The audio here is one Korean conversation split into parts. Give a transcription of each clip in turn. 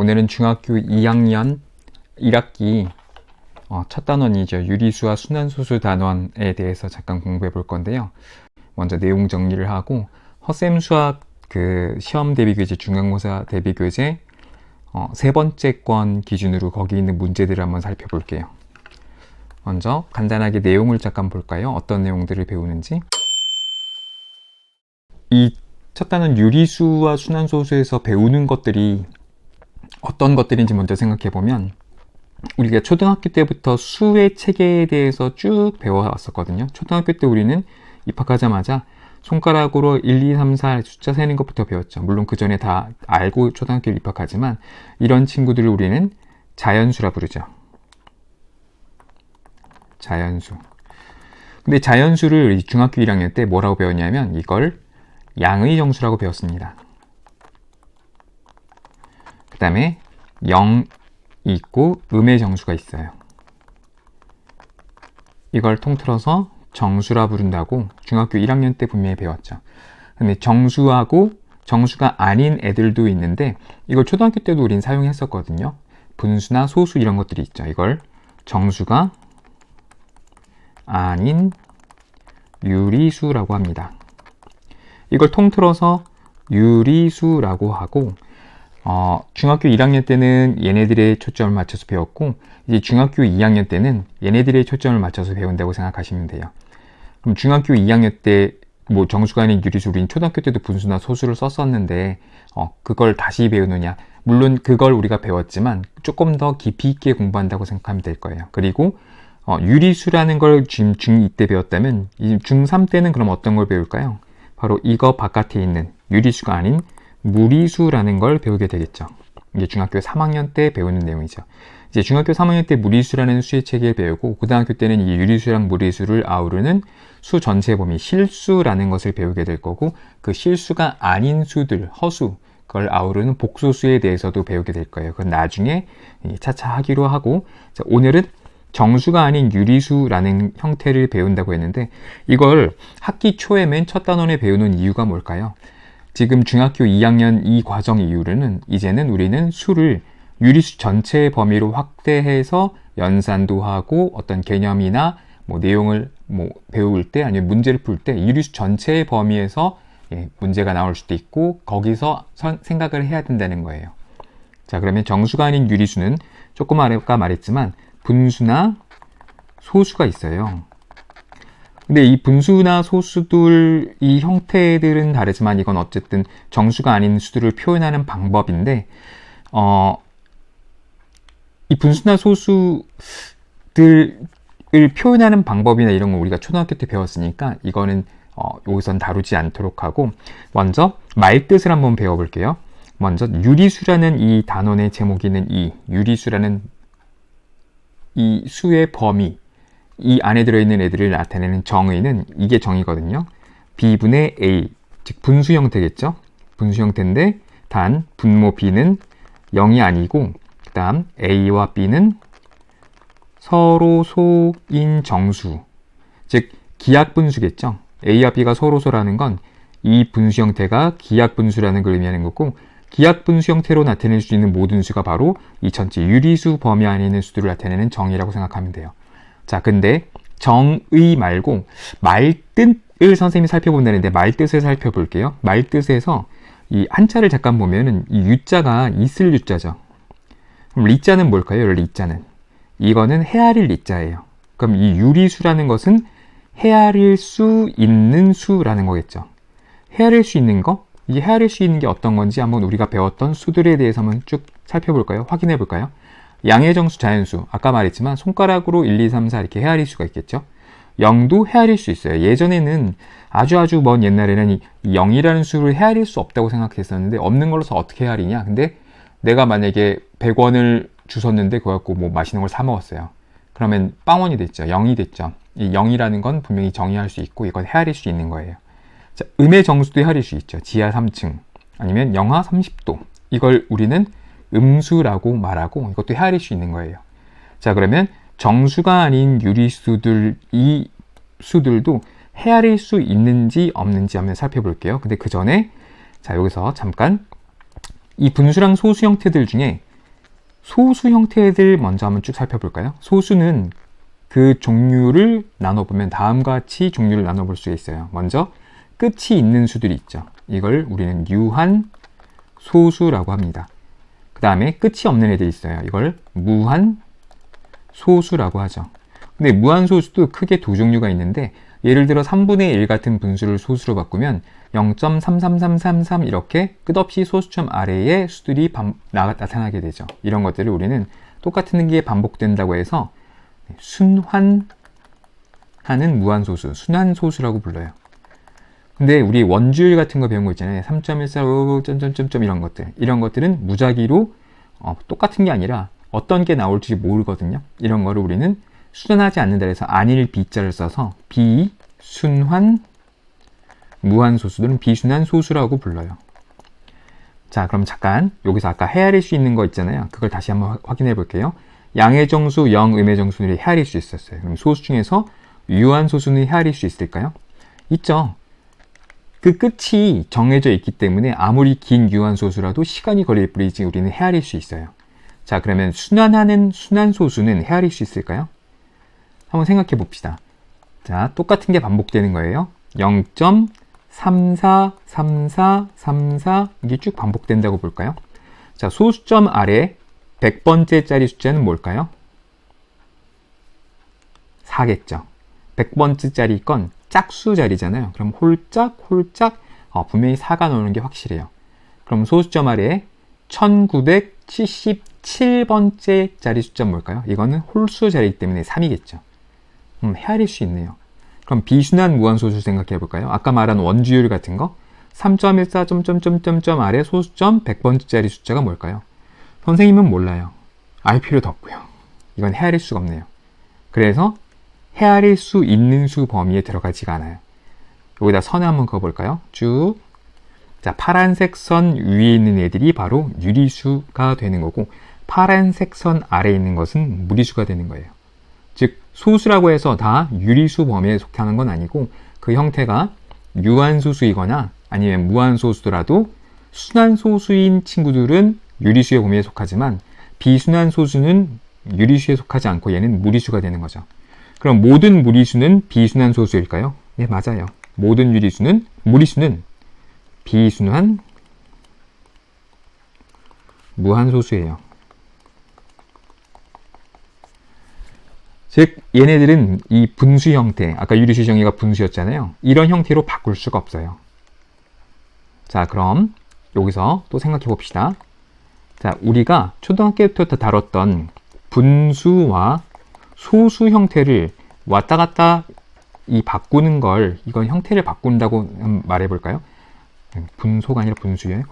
오늘은 중학교 2학년 1학기 첫 단원이죠. 유리수와 순환소수 단원에 대해서 잠깐 공부해 볼 건데요. 먼저 내용 정리를 하고 허쌤 수학 시험 대비교재, 중간고사 대비교재 세 번째 권 기준으로 거기 있는 문제들을 한번 살펴볼게요. 먼저 간단하게 내용을 잠깐 볼까요? 어떤 내용들을 배우는지. 이 첫 단원 유리수와 순환소수에서 배우는 것들이 어떤 것들인지 먼저 생각해 보면, 우리가 초등학교 때부터 수의 체계에 대해서 쭉 배워왔었거든요. 초등학교 때 우리는 입학하자마자 손가락으로 1, 2, 3, 4 숫자 세는 것부터 배웠죠. 물론 그 전에 다 알고 초등학교에 입학하지만 이런 친구들을 우리는 자연수라 부르죠. 자연수. 근데 자연수를 중학교 1학년 때 뭐라고 배웠냐면 이걸 양의 정수라고 배웠습니다. 그 다음에 0이 있고 음의 정수가 있어요. 이걸 통틀어서 정수라 부른다고 중학교 1학년 때 분명히 배웠죠. 근데 정수하고 정수가 아닌 애들도 있는데 이걸 초등학교 때도 우린 사용했었거든요. 분수나 소수 이런 것들이 있죠. 이걸 정수가 아닌 유리수라고 합니다. 이걸 통틀어서 유리수라고 하고, 중학교 1학년 때는 얘네들의 초점을 맞춰서 배웠고, 이제 중학교 2학년 때는 얘네들의 초점을 맞춰서 배운다고 생각하시면 돼요. 그럼 중학교 2학년 때 정수가 아닌 유리수, 우린 초등학교 때도 분수나 소수를 썼었는데 그걸 다시 배우느냐? 물론 그걸 우리가 배웠지만 조금 더 깊이 있게 공부한다고 생각하면 될 거예요. 그리고 유리수라는 걸 지금 중2 때 배웠다면 중3 때는 그럼 어떤 걸 배울까요? 바로 이거 바깥에 있는 유리수가 아닌 무리수라는 걸 배우게 되겠죠. 이게 중학교 3학년 때 배우는 내용이죠. 이제 중학교 3학년 때 무리수라는 수의 체계를 배우고, 고등학교 때는 이 유리수랑 무리수를 아우르는 수 전체의 범위, 실수라는 것을 배우게 될 거고, 그 실수가 아닌 수들, 허수, 그걸 아우르는 복소수에 대해서도 배우게 될 거예요. 그건 나중에 차차 하기로 하고, 자, 오늘은 정수가 아닌 유리수라는 형태를 배운다고 했는데, 이걸 학기 초에 맨 첫 단원에 배우는 이유가 뭘까요? 지금 중학교 2학년 이 과정 이후로는 이제는 우리는 수를 유리수 전체의 범위로 확대해서 연산도 하고 어떤 개념이나 내용을 배울 때, 아니면 문제를 풀 때 유리수 전체의 범위에서 문제가 나올 수도 있고 거기서 생각을 해야 된다는 거예요. 자, 그러면 정수가 아닌 유리수는 조금 아까 말했지만 분수나 소수가 있어요. 근데 이 분수나 소수들, 이 형태들은 다르지만 이건 어쨌든 정수가 아닌 수들을 표현하는 방법인데, 이 분수나 소수들을 표현하는 방법이나 이런 거 우리가 초등학교 때 배웠으니까 이거는 여기선 다루지 않도록 하고, 먼저 말뜻을 한번 배워볼게요. 먼저 유리수라는 이 단원의 제목이 있는 이 유리수라는 이 수의 범위, 이 안에 들어있는 애들을 나타내는 정의는 이게 정의거든요. B분의 A, 즉 분수 형태겠죠. 분수 형태인데 단 분모 B는 0이 아니고, 그 다음 A와 B는 서로 소인 정수, 즉 기하분수겠죠. A와 B가 서로 소라는 건 이 분수 형태가 기하분수라는 걸 의미하는 거고, 기하분수 형태로 나타낼 수 있는 모든 수가 바로 이 전체 유리수 범위 안에 있는 수들을 나타내는 정의라고 생각하면 돼요. 자, 근데 정의 말고 말뜻을 선생님이 살펴본다는데 말뜻을 살펴볼게요. 말뜻에서 이 한자를 잠깐 보면은 이 유자가 있을 유자죠. 그럼 리자는 뭘까요? 리자는 이거는 헤아릴 리자예요. 그럼 이 유리수라는 것은 헤아릴 수 있는 수라는 거겠죠. 헤아릴 수 있는 거? 이 헤아릴 수 있는 게 어떤 건지 한번 우리가 배웠던 수들에 대해서 한번 쭉 살펴볼까요? 확인해 볼까요? 양의 정수, 자연수. 아까 말했지만 손가락으로 1, 2, 3, 4 이렇게 헤아릴 수가 있겠죠? 0도 헤아릴 수 있어요. 예전에는 아주 먼 옛날에는 이 0이라는 수를 헤아릴 수 없다고 생각했었는데, 없는 걸로서 어떻게 헤아리냐? 근데 내가 만약에 100원을 주웠는데 그거 갖고 맛있는 걸 사 먹었어요. 그러면 빵원이 됐죠. 0이 됐죠. 이 0이라는 건 분명히 정의할 수 있고 이건 헤아릴 수 있는 거예요. 자, 음의 정수도 헤아릴 수 있죠. 지하 3층 아니면 영하 30도. 이걸 우리는 음수라고 말하고 이것도 헤아릴 수 있는 거예요. 자, 그러면 정수가 아닌 유리수들, 이 수들도 헤아릴 수 있는지 없는지 한번 살펴볼게요. 근데 그 전에 자, 여기서 잠깐 이 분수랑 소수 형태들 중에 소수 형태들 먼저 한번 쭉 살펴볼까요? 소수는 그 종류를 나눠보면 다음과 같이 종류를 나눠볼 수 있어요. 먼저 끝이 있는 수들이 있죠. 이걸 우리는 유한 소수라고 합니다. 그 다음에 끝이 없는 애들이 있어요. 이걸 무한 소수라고 하죠. 근데 무한 소수도 크게 두 종류가 있는데, 예를 들어 3분의 1 같은 분수를 소수로 바꾸면 0.33333 이렇게 끝없이 소수점 아래에 수들이 나타나게 되죠. 이런 것들을 우리는 똑같은 게 반복된다고 해서 순환하는 무한소수, 순환소수라고 불러요. 근데 우리 원주율 같은 거 배운 거 있잖아요. 3.145 점점점점 이런 것들은 무작위로 똑같은 게 아니라 어떤 게 나올지 모르거든요. 이런 거를 우리는 순환하지 않는다 해서 아닐 B자를 써서 비순환 무한소수들은 비순환 소수라고 불러요. 자, 그럼 잠깐 여기서 아까 헤아릴 수 있는 거 있잖아요. 그걸 다시 한번 확인해 볼게요. 양의 정수, 영, 음의 정수들이 헤아릴 수 있었어요. 그럼 소수 중에서 유한 소수는 헤아릴 수 있을까요? 있죠. 그 끝이 정해져 있기 때문에 아무리 긴 유한 소수라도 시간이 걸릴 뿐이지 우리는 헤아릴 수 있어요. 자, 그러면 순환하는 순환 소수는 헤아릴 수 있을까요? 한번 생각해 봅시다. 자, 똑같은 게 반복되는 거예요. 0.343434 이게 쭉 반복된다고 볼까요? 자, 소수점 아래 100번째 짜리 숫자는 뭘까요? 4겠죠. 100번째 짜리 건 짝수 자리잖아요. 그럼 홀짝 분명히 4가 나오는 게 확실해요. 그럼 소수점 아래 1977번째 짜리 숫자는 뭘까요? 이거는 홀수 자리이기 때문에 3이겠죠. 헤아릴 수 있네요. 그럼 비순환 무한소수 생각해 볼까요? 아까 말한 원주율 같은 거 3.14 아래 소수점 100번째짜리 숫자가 뭘까요? 선생님은 몰라요. 알 필요도 없고요. 이건 헤아릴 수가 없네요. 그래서 헤아릴 수 있는 수 범위에 들어가지가 않아요. 여기다 선을 한번 그어볼까요? 쭉. 자, 파란색 선 위에 있는 애들이 바로 유리수가 되는 거고, 파란색 선 아래에 있는 것은 무리수가 되는 거예요. 즉, 소수라고 해서 다 유리수 범위에 속하는 건 아니고, 그 형태가 유한소수이거나 아니면 무한소수더라도 순환소수인 친구들은 유리수의 범위에 속하지만 비순환소수는 유리수에 속하지 않고 얘는 무리수가 되는 거죠. 그럼 모든 무리수는 비순환소수일까요? 네, 맞아요. 모든 무리수는 비순환 무한소수예요. 즉 얘네들은 이 분수 형태, 아까 유리수 정의가 분수였잖아요. 이런 형태로 바꿀 수가 없어요. 자, 그럼 여기서 또 생각해 봅시다. 자, 우리가 초등학교 때부터 다뤘던 분수와 소수 형태를 왔다 갔다 바꾸는 걸, 이건 형태를 바꾼다고 말해 볼까요? 분소가 아니라 분수예요.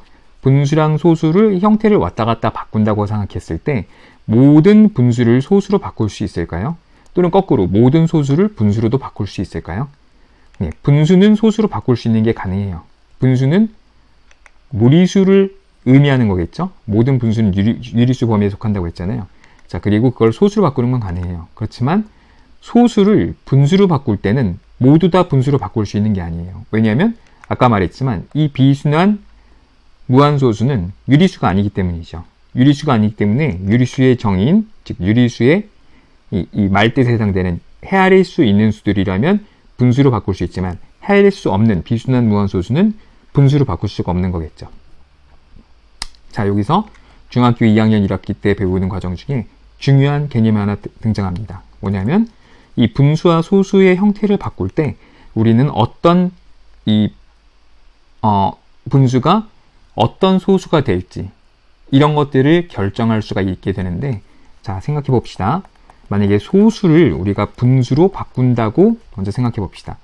분수랑 소수를 형태를 왔다 갔다 바꾼다고 생각했을 때 모든 분수를 소수로 바꿀 수 있을까요? 또는 거꾸로 모든 소수를 분수로도 바꿀 수 있을까요? 네, 분수는 소수로 바꿀 수 있는 게 가능해요. 분수는 무리수를 의미하는 거겠죠? 모든 분수는 유리수 범위에 속한다고 했잖아요. 자, 그리고 그걸 소수로 바꾸는 건 가능해요. 그렇지만 소수를 분수로 바꿀 때는 모두 다 분수로 바꿀 수 있는 게 아니에요. 왜냐하면 아까 말했지만 이 비순환 무한소수는 유리수가 아니기 때문이죠. 유리수가 아니기 때문에 유리수의 정의인, 즉 유리수의 이 말뜻에 해당되는 헤아릴 수 있는 수들이라면 분수로 바꿀 수 있지만 헤아릴 수 없는 비순환 무한소수는 분수로 바꿀 수가 없는 거겠죠. 자, 여기서 중학교 2학년 1학기 때 배우는 과정 중에 중요한 개념이 하나 등장합니다. 뭐냐면 이 분수와 소수의 형태를 바꿀 때 우리는 어떤 분수가 어떤 소수가 될지 이런 것들을 결정할 수가 있게 되는데, 자, 생각해 봅시다. 만약에 소수를 우리가 분수로 바꾼다고 먼저 생각해 봅시다.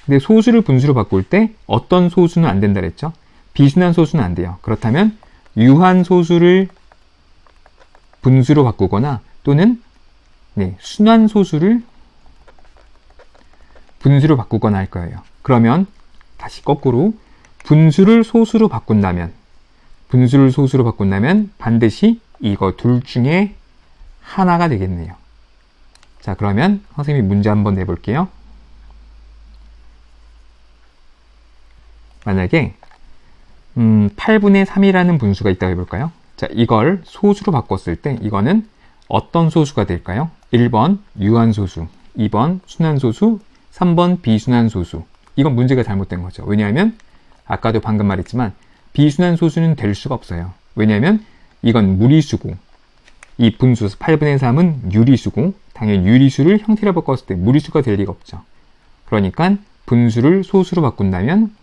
근데 소수를 분수로 바꿀 때 어떤 소수는 안 된다 그랬죠? 비순환 소수는 안 돼요. 그렇다면 유한 소수를 분수로 바꾸거나 또는 순환 소수를 분수로 바꾸거나 할 거예요. 그러면 다시 거꾸로 분수를 소수로 바꾼다면 반드시 이거 둘 중에 하나가 되겠네요. 자, 그러면 선생님이 문제 한번 내볼게요. 만약에 8분의 3이라는 분수가 있다고 해볼까요? 자, 이걸 소수로 바꿨을 때 이거는 어떤 소수가 될까요? 1번 유한소수, 2번 순환소수, 3번 비순환소수. 이건 문제가 잘못된 거죠. 왜냐하면 아까도 방금 말했지만 비순환소수는 될 수가 없어요. 왜냐하면 이건 무리수고 이 분수 8분의 3은 유리수고 당연히 유리수를 형태로 바꿨을 때 무리수가 될 리가 없죠. 그러니까 분수를 소수로 바꾼다면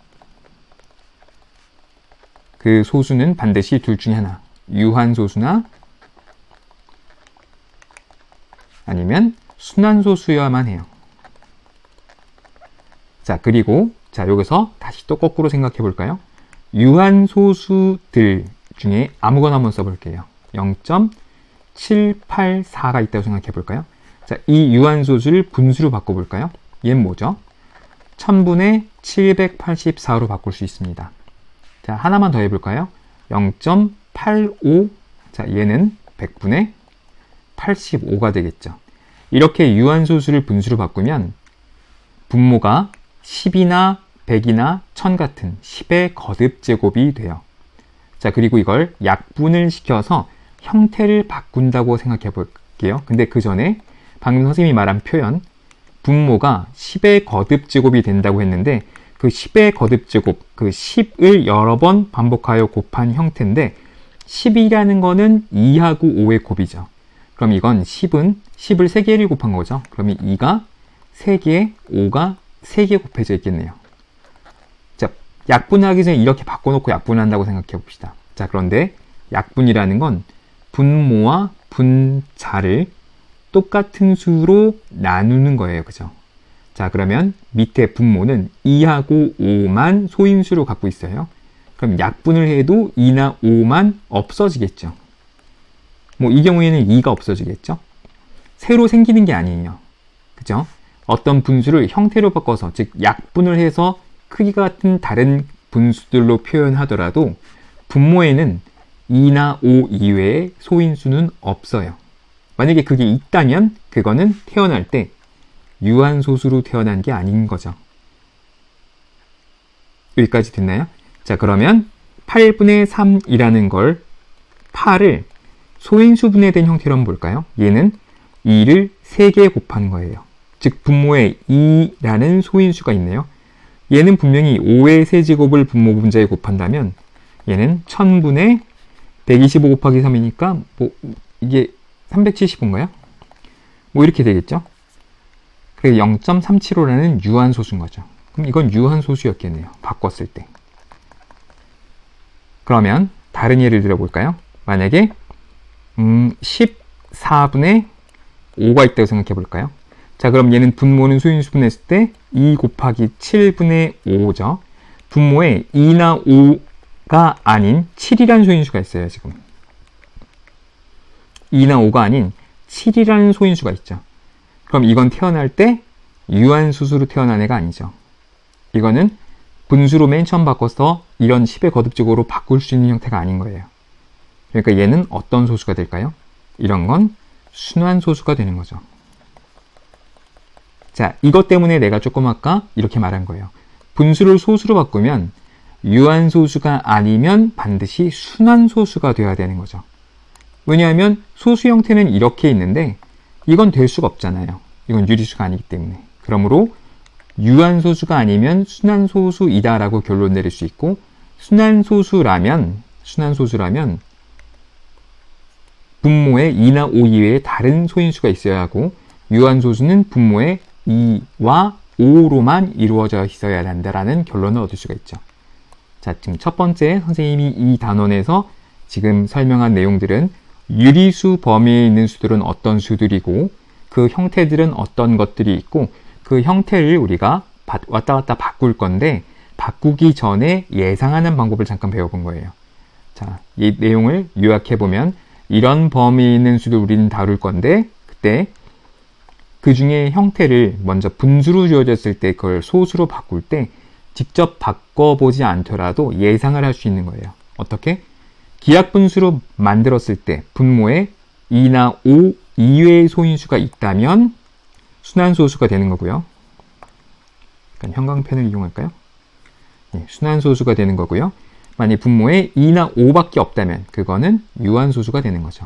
그 소수는 반드시 둘 중에 하나, 유한소수나 아니면 순환소수여야만 해요. 자, 그리고 자, 여기서 다시 또 거꾸로 생각해 볼까요? 유한소수들 중에 아무거나 한번 써볼게요. 0.784가 있다고 생각해 볼까요? 자, 이 유한소수를 분수로 바꿔볼까요? 얘는 뭐죠? 1000분의 784로 바꿀 수 있습니다. 자, 하나만 더 해볼까요? 0.85. 자, 얘는 100분의 85가 되겠죠. 이렇게 유한소수를 분수로 바꾸면 분모가 10이나 100이나 1000 같은 10의 거듭제곱이 돼요. 자, 그리고 이걸 약분을 시켜서 형태를 바꾼다고 생각해 볼게요. 근데 그 전에 방금 선생님이 말한 표현, 분모가 10의 거듭제곱이 된다고 했는데 그 10의 거듭제곱, 그 10을 여러 번 반복하여 곱한 형태인데 10이라는 거는 2하고 5의 곱이죠. 그럼 이건 10을 3개를 곱한 거죠. 그러면 2가 3개, 5가 3개 곱해져 있겠네요. 자, 약분하기 전에 이렇게 바꿔놓고 약분한다고 생각해 봅시다. 자, 그런데 약분이라는 건 분모와 분자를 똑같은 수로 나누는 거예요. 그죠? 자, 그러면 밑에 분모는 2하고 5만 소인수로 갖고 있어요. 그럼 약분을 해도 2나 5만 없어지겠죠. 뭐 이 경우에는 2가 없어지겠죠. 새로 생기는 게 아니에요. 그죠? 어떤 분수를 형태로 바꿔서, 즉 약분을 해서 크기가 같은 다른 분수들로 표현하더라도 분모에는 2나 5 이외의 소인수는 없어요. 만약에 그게 있다면 그거는 태어날 때 유한소수로 태어난 게 아닌 거죠. 여기까지 됐나요? 자, 그러면 8분의 3이라는 걸 8을 소인수 분해된 형태로 한번 볼까요? 얘는 2를 3개 곱한 거예요. 즉 분모에 2라는 소인수가 있네요. 얘는 분명히 5의 세제곱을 분모 분자에 곱한다면 얘는 1000분의 125 곱하기 3이니까 뭐 이게 375인가요? 뭐 이렇게 되겠죠? 그래서 0.375라는 유한소수인 거죠. 그럼 이건 유한소수였겠네요. 바꿨을 때. 그러면 다른 예를 들어볼까요? 만약에 14분의 5가 있다고 생각해 볼까요? 자, 그럼 얘는 분모는 소인수 분했을 때 2 곱하기 7분의 5죠. 분모에 2나 5가 아닌 7이라는 소인수가 있어요. 지금 2나 5가 아닌 7이라는 소인수가 있죠. 그럼 이건 태어날 때 유한소수로 태어난 애가 아니죠. 이거는 분수로 맨 처음 바꿔서 이런 10의 거듭적으로 바꿀 수 있는 형태가 아닌 거예요. 그러니까 얘는 어떤 소수가 될까요? 이런 건 순환소수가 되는 거죠. 자, 이것 때문에 내가 조금 아까 이렇게 말한 거예요. 분수를 소수로 바꾸면 유한소수가 아니면 반드시 순환소수가 되어야 되는 거죠. 왜냐하면 소수 형태는 이렇게 있는데 이건 될 수가 없잖아요. 이건 유리수가 아니기 때문에. 그러므로 유한소수가 아니면 순환소수이다라고 결론 내릴 수 있고, 순환소수라면 분모에 2나 5 이외에 다른 소인수가 있어야 하고, 유한소수는 분모에 2와 5로만 이루어져 있어야 한다라는 결론을 얻을 수가 있죠. 자, 지금 첫 번째 선생님이 이 단원에서 지금 설명한 내용들은 유리수 범위에 있는 수들은 어떤 수들이고 그 형태들은 어떤 것들이 있고 그 형태를 우리가 왔다 갔다 바꿀 건데 바꾸기 전에 예상하는 방법을 잠깐 배워본 거예요. 자, 이 내용을 요약해보면 이런 범위에 있는 수를 우리는 다룰 건데 그때 그 중에 형태를 먼저 분수로 주어졌을 때 그걸 소수로 바꿀 때 직접 바꿔보지 않더라도 예상을 할 수 있는 거예요. 어떻게? 기하분수로 만들었을 때 분모에 2나 5 이외의 소인수가 있다면 순환소수가 되는 거고요. 약간 형광펜을 이용할까요? 네, 순환소수가 되는 거고요. 만약 분모에 2나 5밖에 없다면 그거는 유한소수가 되는 거죠.